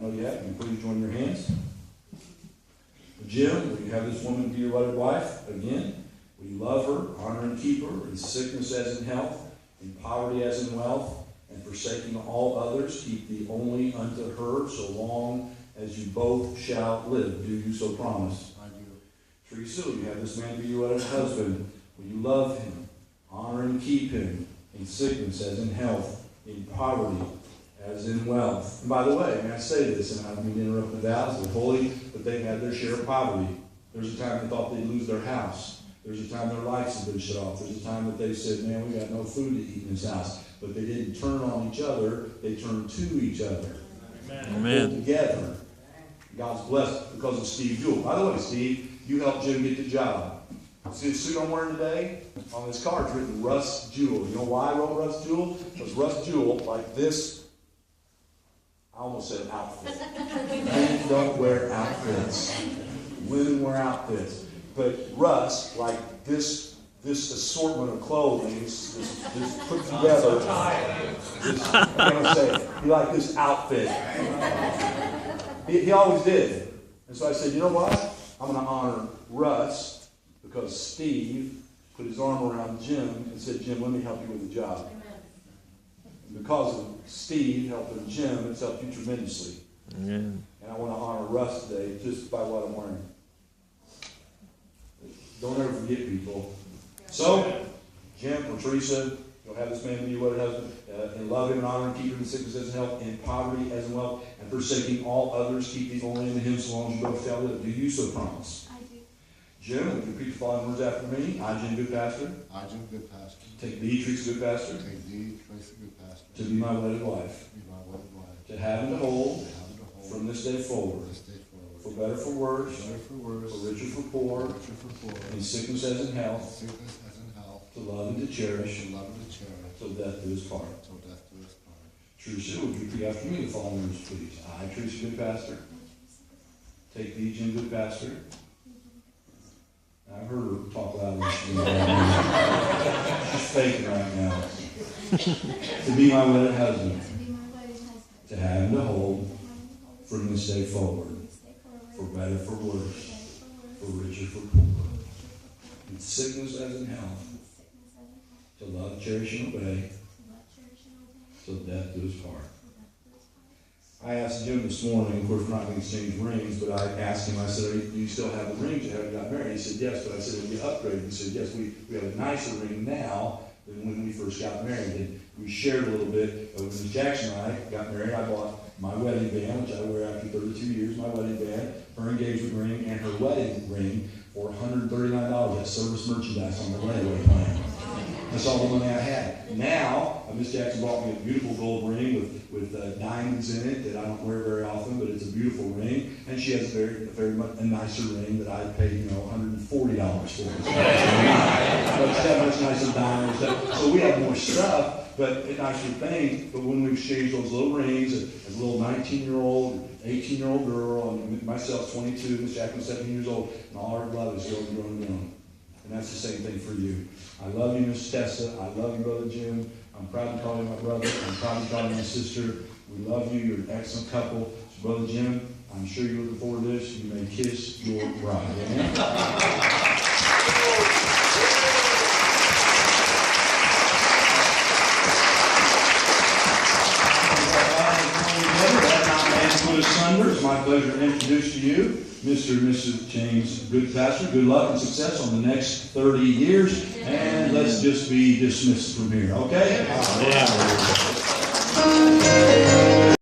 Oh yeah, can you please join your hands? Jim, will you have this woman be your wedded wife? Again, will you love her, honor and keep her, in sickness as in health, in poverty as in wealth, and forsaking all others, keep thee only unto her, so long as you both shall live. Do you so promise? I do. Teresa, will you have this man be your wedded husband? Will you love him, honor and keep him, in sickness as in health, in poverty as in wealth? And by the way, may I say this, and I don't mean to interrupt the vows, they're holy, but they've had their share of poverty. There's a time they thought they'd lose their house. There's a time their lights have been shut off. There's a time that they said, man, we got no food to eat in this house. But they didn't turn on each other, they turned to each other. Amen. Together. God's blessed because of Steve Jewell. By the way, Steve, you helped Jim get the job. See the suit I'm wearing today? On this card it's written Russ Jewell. You know why I wrote Russ Jewell? Because Russ Jewell, like this, I almost said outfit. Men don't wear outfits. Women wear outfits. But Russ, like this assortment of clothing, this put together. This, I'm gonna say, he liked this outfit. He always did. And so I said, you know what? I'm going to honor Russ because Steve put his arm around Jim and said, Jim, let me help you with the job. And because of Steve helping Jim, it's helped you tremendously. Amen. And I want to honor Russ today just by what I'm wearing. Don't ever forget people. So, Jim or Teresa, you'll have this man be your wedded husband, and love him and honor and keep him in sickness as in health, in poverty as in wealth, and forsaking all others, keep thee only in him so long as you both shall live. Do you so promise? I do. Jim, would you repeat the following words after me? I, Jim Goodpaster. I, Jim Goodpaster. Take thee, Teresa Goodpaster. Take thee, Teresa Goodpaster. To be my wedded wife. To be my wedded wife. To have and to hold. To have and to hold. From this day forward. From this day forward. For better, for worse. For better, for worse. For richer, for poor. For richer, for poor. In sickness as in health. In sickness as in health. To love and to cherish. To love and to cherish. Till death do us part. Till death do us part. Teresa, would you repeat after me the following words, please? I, Teresa Goodpaster. Take thee, Jim Goodpaster. I've heard her talk loud when she's she's faking right now. To be my wedded husband. To have and to hold. From this day forward. For better, for worse. For richer, for poor. In sickness as in health. To love, cherish, and obey. Till death do us part. I asked Jim this morning, of course we're not going to exchange rings, but I asked him, I said, do you still have the rings you haven't got married? He said, yes, but I said, have you upgraded? He said, yes, we have a nicer ring now than when we first got married. And we shared a little bit. When Ms. Jackson and I got married, I bought my wedding band, which I wear after 32 years, my wedding band, her engagement ring, and her wedding ring for $139. That's service merchandise on the layaway plan. That's all the money I had. Now, Miss Jackson bought me a beautiful gold ring with diamonds in it that I don't wear very often, but it's a beautiful ring. And she has a very much a nicer ring that I paid, $140 for. But she has much nicer diamonds. So we have more stuff, but nicer things. But when we exchange those little rings, as a little 19-year-old, 18-year-old girl, and myself 22, Miss Jackson 17 years old, and all our blood is grown. And that's the same thing for you. I love you, Miss Tessa. I love you, Brother Jim. I'm proud to call you my brother. I'm proud to call you my sister. We love you. You're an excellent couple. So, Brother Jim, I'm sure you're looking forward to this. You may kiss your bride. Amen? It's my pleasure to introduce to you Mr. and Mrs. James Goodpaster. Good luck and success on the next 30 years. And let's just be dismissed from here, okay? Yeah.